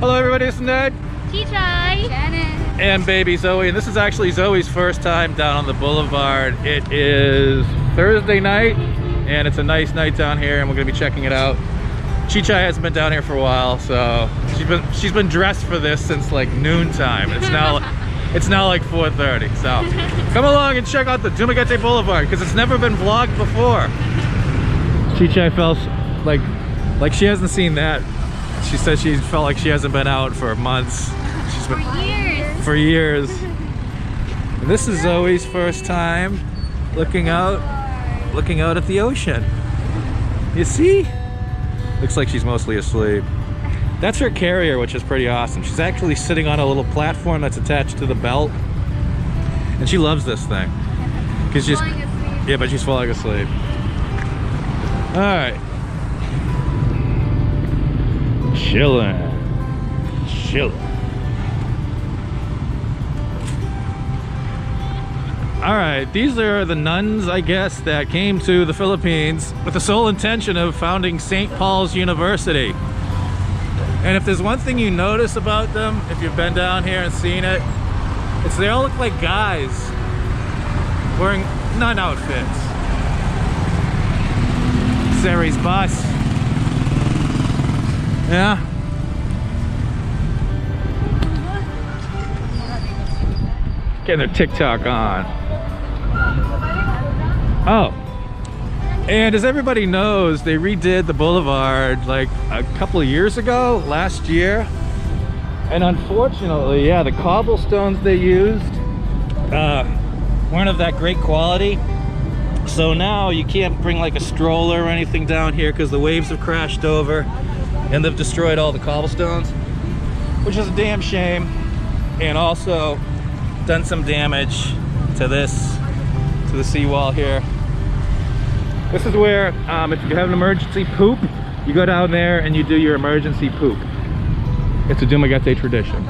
Hello everybody, it's Ned. Chichay. Shannon. And baby Zoe. And this is actually Zoe's first time down on the Boulevard. It is Thursday night and it's a nice night down here and we're gonna be checking it out. Chichay hasn't been down here for a while, so she's been dressed for this since like noontime. It's now like 4:30. So come along and check out the Dumaguete Boulevard because it's never been vlogged before. Chichay felt like she hasn't seen that. She said she felt like she hasn't been out for months. She's been For years. And this is Zoe's first time looking out at the ocean. You see? Looks like she's mostly asleep. That's her carrier, which is pretty awesome. She's actually sitting on a little platform that's attached to the belt. And she loves this thing. Yeah, but she's falling asleep. All right. Chillin'. Alright, these are the nuns, I guess, that came to the Philippines with the sole intention of founding St. Paul's University. And if there's one thing you notice about them, if you've been down here and seen it, it's they all look like guys wearing nun outfits. Sari's bus. Yeah. Getting their TikTok on. Oh. And as everybody knows, they redid the Boulevard like a couple of years ago, last year. And unfortunately, yeah, the cobblestones they used weren't of that great quality. So now you can't bring like a stroller or anything down here because the waves have crashed over and they've destroyed all the cobblestones, which is a damn shame. And also done some damage to the seawall here. This is where if you have an emergency poop, you go down there and you do your emergency poop. It's a Dumaguete tradition.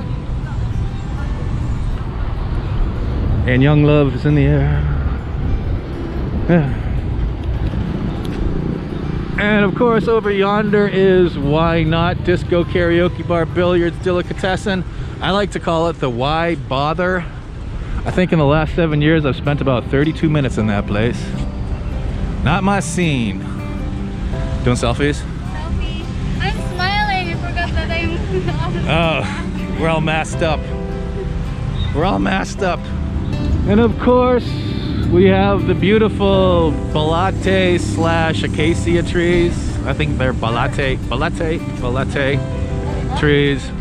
And young love is in the air. Yeah. And of course over yonder is Why Not Disco Karaoke Bar Billiards Delicatessen. I like to call it the Why Bother. I think in the last 7 years I've spent about 32 minutes in that place. Not my scene. Doing selfies? Selfie. I'm smiling. I forgot that I'm Oh, we're all masked up. We're all masked up. And of course we have the beautiful balate / acacia trees. I think they're balate trees.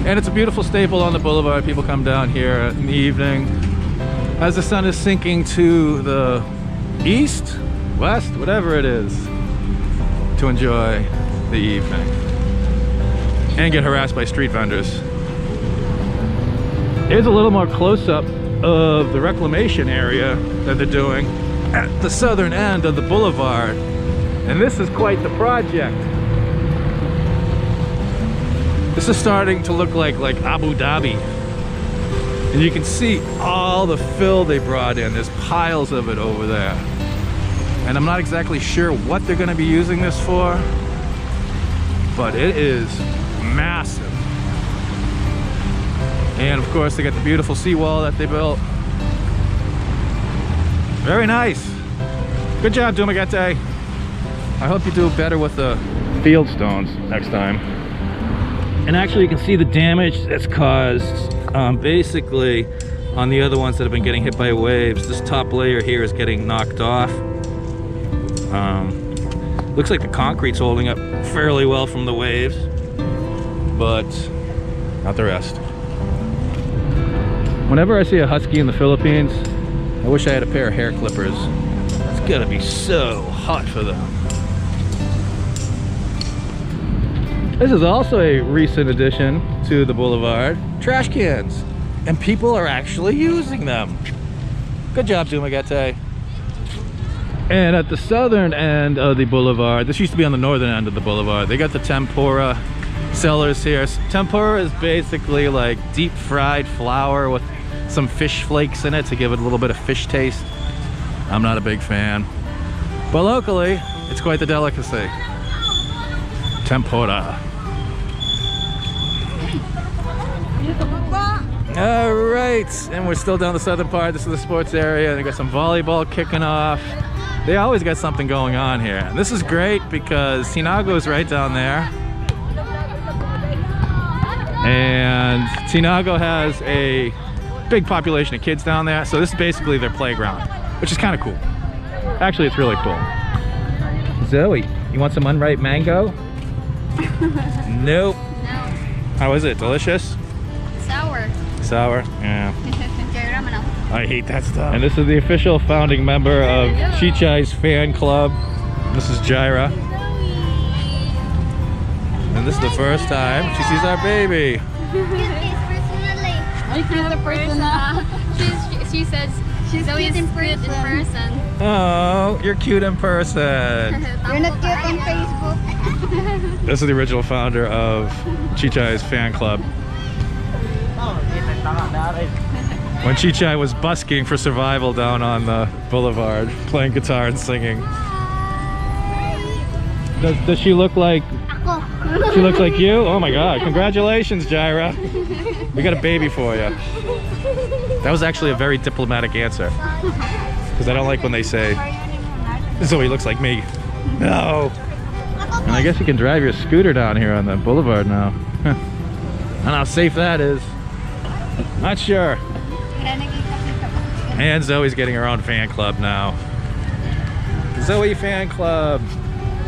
And it's a beautiful staple on the boulevard. People come down here in the evening as the sun is sinking to the east, west, whatever it is, to enjoy the evening and get harassed by street vendors. Here's a little more close-up of the Reclamation area that they're doing at the southern end of the boulevard. And this is quite the project. This is starting to look like Abu Dhabi. And you can see all the fill they brought in. There's piles of it over there. And I'm not exactly sure what they're gonna be using this for, but it is massive. And of course they got the beautiful seawall that they built. Very nice. Good job, Dumaguete. I hope you do better with the field stones next time. And actually you can see the damage that's caused basically on the other ones that have been getting hit by waves. This top layer here is getting knocked off. Looks like the concrete's holding up fairly well from the waves, but not the rest. Whenever I see a husky in the Philippines, I wish I had a pair of hair clippers. It's gotta be so hot for them. This is also a recent addition to the boulevard. Trash cans. And people are actually using them. Good job, Dumaguete. And at the southern end of the boulevard, this used to be on the northern end of the boulevard, they got the tempura sellers here. Tempura is basically like deep fried flour with some fish flakes in it to give it a little bit of fish taste. I'm not a big fan. But locally, it's quite the delicacy. Tempura. All right, and we're still down the southern part. This is the sports area, and they got some volleyball kicking off. They always got something going on here. And this is great because Tinago is right down there. And Tinago has a big population of kids down there, so this is basically their playground, which is kind of cool. Actually, it's really cool. Zoe, you want some unripe mango? Nope. No. How is it? Delicious? Sour. Sour? Yeah. Jaira, I hate that stuff. And this is the official founding member of Chichay's fan club. This is Jaira. And this is the first time she sees our baby. She says she's Zoe's in person. Oh, you're cute in person. You're not cute on Facebook. This is the original founder of Chichay's fan club. When Chichay was busking for survival down on the boulevard, playing guitar and singing. Does she look like... She looks like you? Oh my god, congratulations, Jaira. We got a baby for you. That was actually a very diplomatic answer. Because I don't like when they say, Zoe looks like me. No. And I guess you can drive your scooter down here on the boulevard now. I don't know how safe that is. Not sure. And Zoe's getting her own fan club now. Zoe fan club.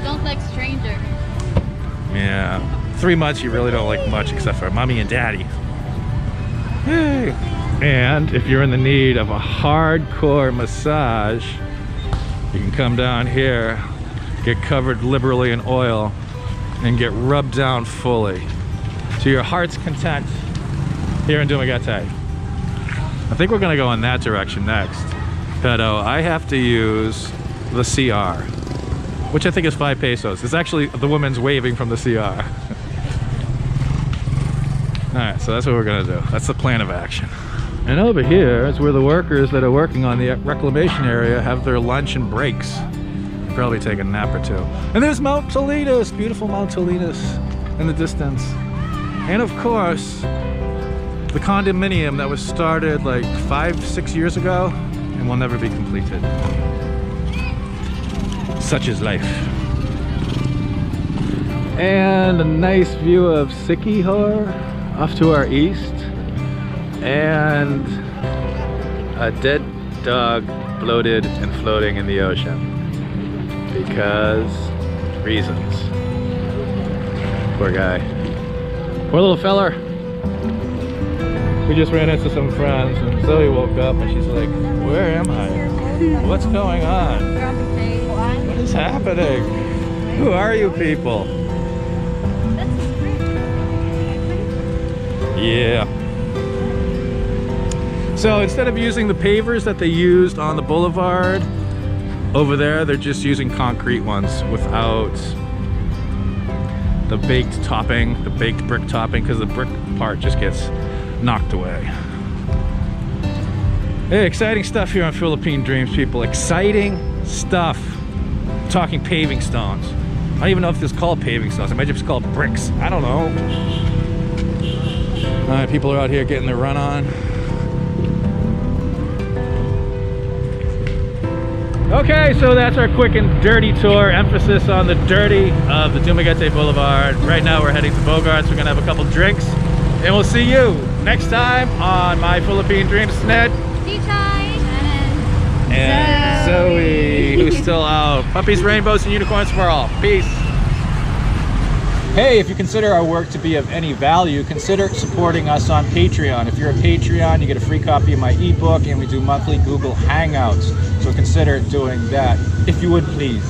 Don't like stranger. Yeah. 3 months you really don't like much except for mommy and daddy. Hey. And if you're in the need of a hardcore massage, you can come down here, get covered liberally in oil, and get rubbed down fully to your heart's content here in Dumaguete. I think we're gonna go in that direction next. Pero I have to use the CR, which I think is 5 pesos. It's actually the woman's waving from the CR. Alright, so that's what we're gonna do. That's the plan of action. And over here is where the workers that are working on the reclamation area have their lunch and breaks. Probably take a nap or two. And there's Mount Toledos, beautiful Mount Toledos in the distance. And of course, the condominium that was started like 5-6 years ago and will never be completed. Such is life. And a nice view of Siquijor off to our east. And a dead dog bloated and floating in the ocean. Because reasons. Poor guy. Poor little feller. We just ran into some friends and Zoe woke up and she's like, where am I? What's going on? What is happening? Who are you people? Yeah. So instead of using the pavers that they used on the boulevard, over there they're just using concrete ones without the baked topping, the baked brick topping, because the brick part just gets knocked away. Hey, exciting stuff here on Philippine Dreams, people. Exciting stuff. I'm talking paving stones. I don't even know if this is called paving stones. It might just be called bricks. I don't know. Alright, people are out here getting their run on. Okay, so that's our quick and dirty tour. Emphasis on the dirty of the Dumaguete Boulevard. Right now we're heading to Bogart's. We're gonna have a couple drinks. And we'll see you next time on My Philippine Dreams. Ned. Chichay. And Zoe, who's still out. Puppies, rainbows, and unicorns for all. Peace. Hey, if you consider our work to be of any value, consider supporting us on Patreon. If you're a Patreon, you get a free copy of my ebook, and we do monthly Google Hangouts. So consider doing that, if you would please.